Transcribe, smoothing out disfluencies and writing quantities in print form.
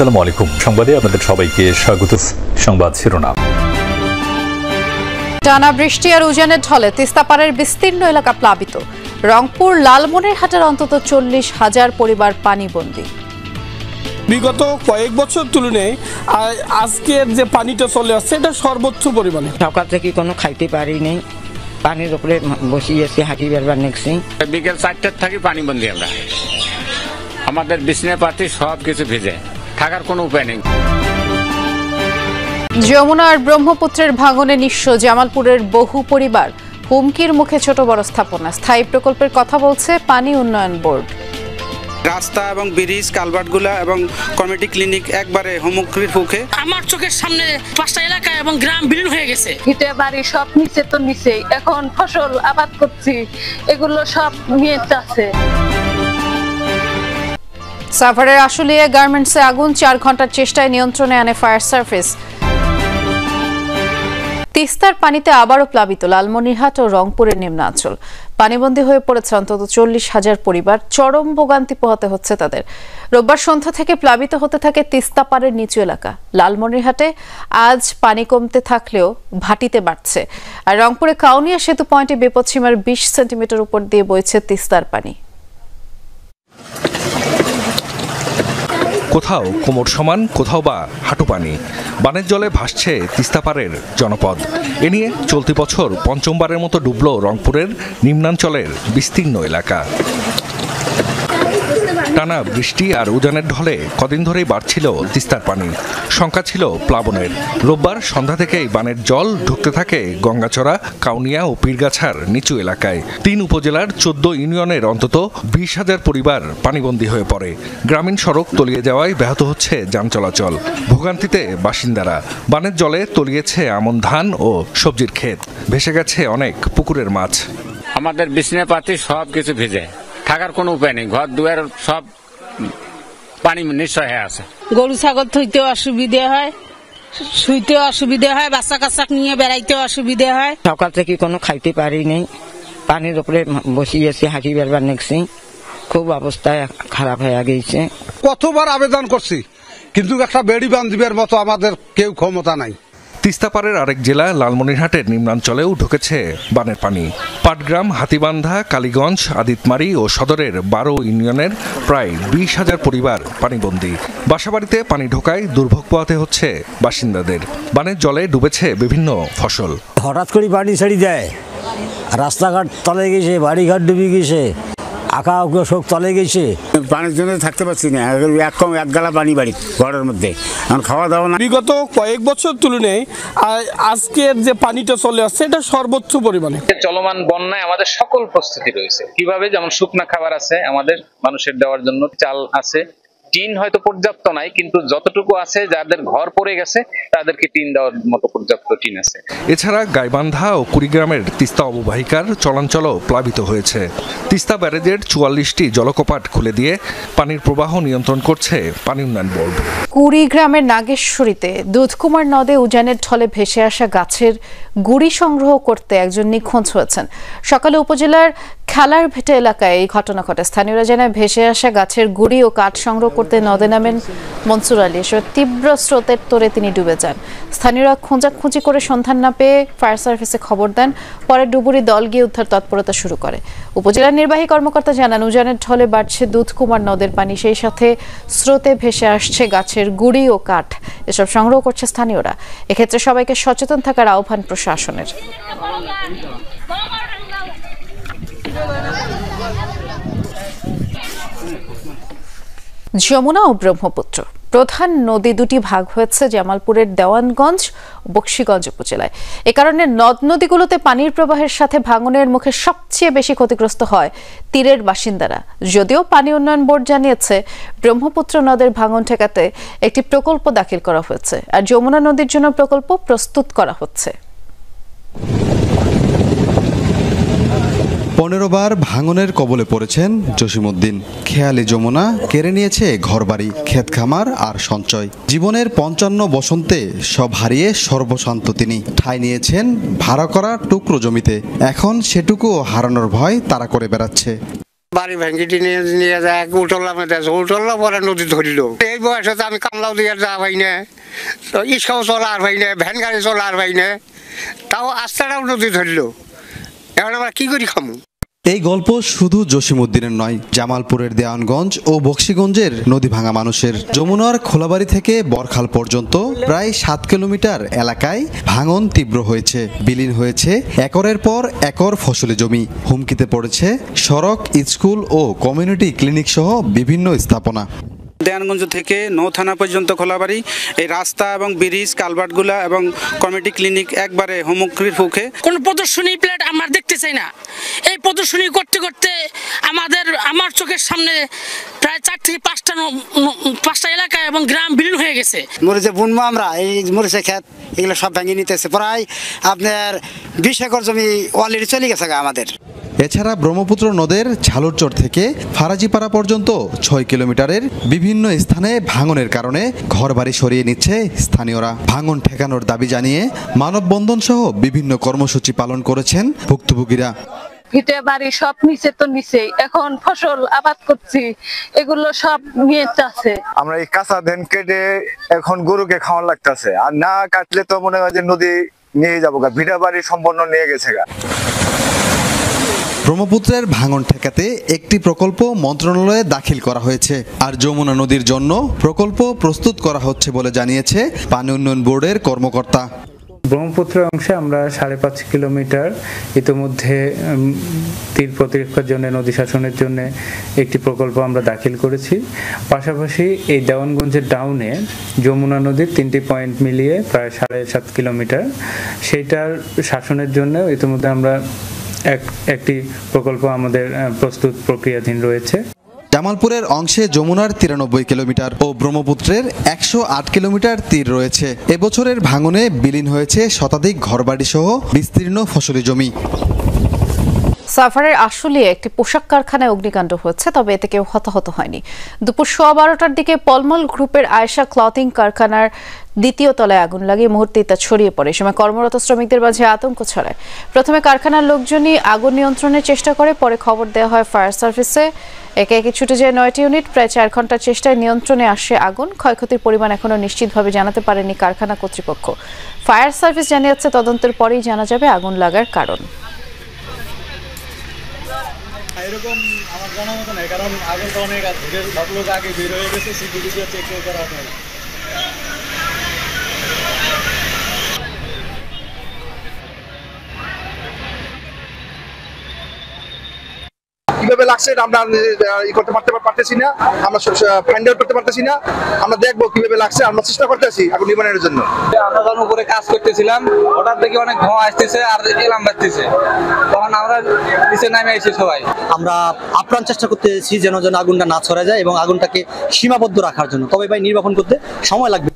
আসসালামু আলাইকুম। সংবাদে আপনাদের সবাইকে স্বাগত। সংবাদ শিরোনাম। টানা বৃষ্টি আর উজানের ঢলে তিস্তাপাড়ের বিস্তীর্ণ এলাকা প্লাবিত। রংপুর লালমনিরহাটের অন্তত 40,000 পরিবার পানিবন্দী। বিগত কয়েক বছর তুলনায় আজকের যে পানিটা চলে আসছে এটা সর্বোচ্চ পরিমাণে। সকাল থেকে কোনো খাইতে পারি নেই, পানির উপরে বসিয়েছি, হাঁটি বেরবার নেছি। বিকেল 4টার থেকে পানিবন্দী আমরা, আমাদের বিছনা পাতি সব কিছু ভিজে, থাকার কোনো উপায় নেই। যমুনা আর ব্রহ্মপুত্রের ভাঙনে নিঃস্ব জামালপুরের বহু পরিবার। হুমকির মুখে ছোট বড় স্থাপনা। স্থায়ী প্রকল্পের কথা বলছে পানি উন্নয়ন বোর্ড। রাস্তা এবং ব্রিজ কালভার্টগুলা এবং কমিউনিটি ক্লিনিক একবারে হুমকির মুখে। আমার চোখের সামনে 5টা এলাকা এবং গ্রাম বিলীন হয়ে গেছে। ভিটে বাড়ি সব নিচে তো নিচে, এখন ফসল আবাদ করছি, এগুলো সব নিয়ে যাচ্ছে। সাভারের আশুলিয়া গার্মেন্টসে আগুন, 4 ঘন্টার চেষ্টায় নিয়ন্ত্রণে আনে ফায়ার সার্ভিস। তিস্তার পানিতে আবারও প্লাবিত লালমনিরহাট ও রংপুরের নিম্নাঞ্চল। পানিবন্দী হয়ে পড়েছে অন্তত 40,000 পরিবার। চরম ভোগান্তি পোহাতে হচ্ছে তাদের। রোববার সন্ধ্যা থেকে প্লাবিত হতে থাকে তিস্তাপাড়ের নিচু এলাকা। লালমনিরহাটে আজ পানি কমতে থাকলেও ভাটিতে বাড়ছে। আর রংপুরে কাউনিয়া সেতু পয়েন্টে বিপদসীমার 20 সেন্টিমিটার উপর দিয়ে বইছে তিস্তার পানি। কোথাও কোমর সমান, কোথাও বা হাঁটু পানি। বানের জলে ভাসছে তিস্তাপাড়ের জনপদ। এ নিয়ে চলতি বছর পঞ্চমবারের মতো ডুবল রংপুরের নিম্নাঞ্চলের বিস্তীর্ণ এলাকা। টানা বৃষ্টি আর উজানের ঢলে কদিন ধরেই বাড়ছিল তিস্তার পানি। শঙ্কা ছিল প্লাবনের। রোববার সন্ধ্যা থেকেই বানের জল ঢুকতে থাকে গঙ্গাচড়া, কাউনিয়া ও পীরগাছার নিচু এলাকায়। 3 উপজেলার 14 ইউনিয়নের অন্তত 20,000 পরিবার পানিবন্দী হয়ে পড়ে। গ্রামীণ সড়ক তলিয়ে যাওয়ায় ব্যাহত হচ্ছে যান চলাচল। ভোগান্তিতে বাসিন্দারা। বানের জলে তলিয়েছে আমন ধান ও সবজির ক্ষেত। ভেসে গেছে অনেক পুকুরের মাছ। আমাদের বিছনা পাতি সব কিছু ভিজে, থাকার কোনো উপায় নেই। ঘর দুয়ার সব পানি নিশ্চয় হয়ে আছে। গরু ছাগল থইতেও অসুবিধা হয়, শুইতেও অসুবিধা হয়, বাচ্চা কাচ্চা নিয়ে বেড়াইতেও অসুবিধা হয়। সকাল থেকে কোনো খাইতে পারি নেই, পানির উপরে বসিয়েছি, হাঁটি বেরবার নেছি। খুব অবস্থা খারাপ হয়ে গেছে। কতবার আবেদন করছি, কিন্তু একটা বেড়ি বাঁধিবার মতো আমাদের কেউ ক্ষমতা নাই। তিস্তাপাড়ের আরেক জেলা লালমনিরহাটের নিম্নাঞ্চলেও ঢুকেছে বানের পানি। পাটগ্রাম, হাতিবান্ধা, কালীগঞ্জ, আদিতমারি ও সদরের 12 ইউনিয়নের প্রায় 20,000 পরিবার পানিবন্দী। বাসাবাড়িতে পানি ঢোকায় দুর্ভোগ পোহাতে হচ্ছে বাসিন্দাদের। বানের জলে ডুবেছে বিভিন্ন ফসল। হঠাৎ করে পানি ছেড়ে দেয়, রাস্তাঘাট তলে গেছে, বাড়িঘাট ডুবে গেছে, আঁকা সব তলে গেছে। পানির জন্য থাকতে পারছি না, এক গালা পানি বাড়ি ঘরের মধ্যে, এখন খাওয়া দাওয়া না। বিগত কয়েক বছর তুলনায় আজকের যে পানিটা চলে আসছে এটা সর্বোচ্চ পরিমাণে। চলমান বন্যায় আমাদের সকল প্রস্তুতি রয়েছে। কিভাবে? যেমন শুকনা খাবার আছে আমাদের মানুষের দেওয়ার জন্য, চাল আছে, টিন হয়তো পর্যাপ্ত নাই, কিন্তু যতটুকু আছে, যাদের ঘর পড়ে গেছে তাদেরকে টিন দেওয়ার মতো পর্যাপ্ত টিন আছে। এছাড়া গাইবান্ধা ও কুড়িগ্রামের তিস্তা অববাহিকার চলাচলও প্লাবিত হয়েছে। তিস্তা ব্যারেজের 44টি জলকপাট খুলে দিয়ে পানির প্রবাহ নিয়ন্ত্রণ করছে পানি উন্নয়ন বোর্ড। কুড়িগ্রামের নাগেশ্বরীতে দুধকুমার নদে উজানের ঢলে ভেসে আসা গাছের গুড়ি সংগ্রহ করতে একজন নিখোঁজ হয়েছেন। সকালে উপজেলার খেলার ভেটে এলাকায় এই ঘটনা ঘটে। স্থানীয়রা জানায় ভেসে আসা গাছের গুড়ি ও কাঠ সংগ্রহ করতে নদে নামেন মনসুর আলী। এসব তীব্র স্রোতের তোরে তিনি ডুবে যান। স্থানীয়রা খোঁজাখুঁজি করে সন্ধান না পেয়ে ফায়ার সার্ভিসে খবর দেন। পরে ডুবুরি দল গিয়ে উদ্ধার তৎপরতা শুরু করে। উপজেলার নির্বাহী কর্মকর্তা জানান, উজানের ঢলে বাড়ছে দুধকুমার নদের পানি, সেই সাথে স্রোতে ভেসে আসছে গাছের গুড়ি ও কাঠ। এসব সংগ্রহ করছে স্থানীয়রা। এক্ষেত্রে সবাইকে সচেতন থাকার আহ্বান প্রশাসনের। যমুনা ও ব্রহ্মপুত্র প্রধান নদী দুটি ভাগ হয়েছে জামালপুরের দেওয়ানগঞ্জ ও বকশীগঞ্জ উপজেলায়। এ কারণে নদ নদীগুলোতে পানির প্রবাহের সাথে ভাঙনের মুখে সবচেয়ে বেশি ক্ষতিগ্রস্ত হয় তীরের বাসিন্দারা। যদিও পানি উন্নয়ন বোর্ড জানিয়েছে, ব্রহ্মপুত্র নদের ভাঙন ঠেকাতে একটি প্রকল্প দাখিল করা হয়েছে, আর যমুনা নদীর জন্য প্রকল্প প্রস্তুত করা হচ্ছে। 15 বার ভাঙনের কবলে পড়েছেন জসিমউদ্দিন। খেয়ালি যমুনা কেড়ে নিয়েছে ঘরবাড়ি, ক্ষেত খামার আর সঞ্চয়। জীবনের 55 বসন্তে সব হারিয়ে সর্বশান্ত তিনি ঠাঁই নিয়েছেন ভাড়া করা টুকরো জমিতে। এখন সেটুকুও হারানোর ভয় তারা করে বেড়াচ্ছে। বাড়ি ভেঙে নিয়ে যায় উঠল্লা মেতে উঠল্লা পরে নদী ধরিল। এই বয়সে তো আমি কামলাও দিয়ে যাওয়া ভাই না, তো ইস্কাও চলা আর ভাই না, ভ্যান গাড়ি চলা আর ভাই না, তাও আস্তাটাও নদী ধরিল। এখন আমরা কি করি খামু? এই গল্প শুধু জসিমউদ্দিনের নয়, জামালপুরের দেওয়ানগঞ্জ ও বক্সিগঞ্জের নদী ভাঙা মানুষের। যমুনার খোলাবাড়ি থেকে বরখাল পর্যন্ত প্রায় 7 কিলোমিটার এলাকায় ভাঙন তীব্র হয়েছে, বিলীন হয়েছে একরের পর একর ফসলি জমি। হুমকিতে পড়েছে সড়ক, স্কুল ও কমিউনিটি ক্লিনিক সহ বিভিন্ন স্থাপনা। দেওয়ানগঞ্জ থেকে নৌ থানা পর্যন্ত খোলাবাড়ি, এই রাস্তা এবং ব্রিজ কালভার্টগুলা এবং কমিউনিটি ক্লিনিক একবারে হুমকির মুখে। কোন প্রদর্শনী প্লেট আমরা দেখতে চাই না। এই প্রদর্শনী করতে করতে আমার চোখের সামনে প্রায় 4 থেকে 5টা এলাকা এবং গ্রাম বিলীন হয়ে গেছে। মরিচে বুনবো আমরা, এই মরিচের ক্ষেত এগুলো সব ভেঙে নিতেছে। প্রায় আপনার 20 একর জমি অলরেডি চলে গেছে আমাদের। এছাড়া ব্রহ্মপুত্র নদের ঝালুরচর থেকে ফারাজিপাড়া পর্যন্ত 6 কিলোমিটারের বিভিন্ন স্থানে ভাঙনের কারণে ঘরবাড়ি সরিয়ে নিচ্ছে স্থানীয়রা। ভাঙন ঠেকানোর দাবি জানিয়ে মানববন্ধন সহ বিভিন্ন কর্মসূচি পালন করেছেন ভুক্তভোগীরা। ভিটে বাড়ি সব নিচে তো নিচেই, এখন ফসল আবাদ করছি, এগুলো সব নিয়ে আছে। আমরা এই কাঁচা ধান কেটে এখন গরুকে খাওয়ান লাগতেছে, আর না কাটলে তো মনে হয় যে নদী নিয়ে যাবো গা, ভিটা বাড়ি সম্পূর্ণ নিয়ে গেছে গা। ব্রহ্মপুত্রের ভাঙন ঠেকাতে একটি প্রকল্প মন্ত্রণালয়ে দাখিল করা হয়েছে, আর যমুনা নদীর জন্য প্রকল্প প্রস্তুত করা হচ্ছে বলে জানিয়েছে পানি উন্নয়ন বোর্ডের কর্মকর্তা। ব্রহ্মপুত্র অংশে আমরা 5.5 কিলোমিটার ইতিমধ্যে তীর প্রতিরক্ষার জন্য, নদী শাসনের জন্য একটি প্রকল্প আমরা দাখিল করেছি। পাশাপাশি এই দেওয়ানগঞ্জের ডাউনে যমুনা নদীর 3টি পয়েন্ট মিলিয়ে প্রায় 7.5 কিলোমিটার, সেইটার শাসনের জন্য ইতিমধ্যে আমরা একটি প্রকল্প আমাদের প্রস্তুত প্রক্রিয়াধীন রয়েছে। জামালপুরের অংশে যমুনার 93 কিলোমিটার ও ব্রহ্মপুত্রের 108 কিলোমিটার তীর রয়েছে। এবছরের ভাঙনে বিলীন হয়েছে শতাধিক ঘরবাড়ি সহ বিস্তীর্ণ ফসলি জমি। সাভারের আশুলিয়ায় একটি পোশাক কারখানায় অগ্নিকাণ্ড হয়েছে, তবে এতে কেউ হতাহত হয়নি। দুপুর 12:15টার দিকে পলমল গ্রুপের আয়েশা ক্লথিং কারখানার 2য় তলায় আগুন লাগে, মুহূর্তে তা ছড়িয়ে পড়ে। সময় কর্মরত শ্রমিকদের মাঝে আতঙ্ক ছড়ায়। প্রথমে কারখানার লোকজনই আগুন নিয়ন্ত্রণের চেষ্টা করে, পরে খবর দেওয়া হয় ফায়ার সার্ভিসে। একে একে ছুটে যায় 9টি ইউনিট। প্রায় 4 ঘন্টার চেষ্টায় নিয়ন্ত্রণে আসে আগুন। ক্ষয়ক্ষতির পরিমাণ এখনো নিশ্চিতভাবে জানাতে পারেনি কারখানা কর্তৃপক্ষ। ফায়ার সার্ভিস জানিয়েছে তদন্তের পরেই জানা যাবে আগুন লাগার কারণ। এরকম আমার জানা মতো নয়, কারণ আগুন তো অনেক সব লোক আগে বের হয়ে গেছে, সিকিউরিটি চেক করা হয়। কিভাবে লাগছে আমরা করতে পারতেছি না, আমরা ফাইন্ড আউট করতে পারতেছি না। আমরা দেখবো কিভাবে লাগছে, আমরা চেষ্টা করতেছি আগুন নিবানোর জন্য। আমরা যখন উপরে কাজ করতেছিলাম হঠাৎ দেখি অনেক ধোঁয়া আসতেছে আর এলাম বাজতেছে, তখন আমরা নিচে নামে এসেছি সবাই। আমরা আপ্রাণ চেষ্টা করতেছি যেন আগুনটা না ছড়া যায় এবং আগুনটাকে সীমাবদ্ধ রাখার জন্য। তবে ভাই নির্বাপন করতে সময় লাগবে।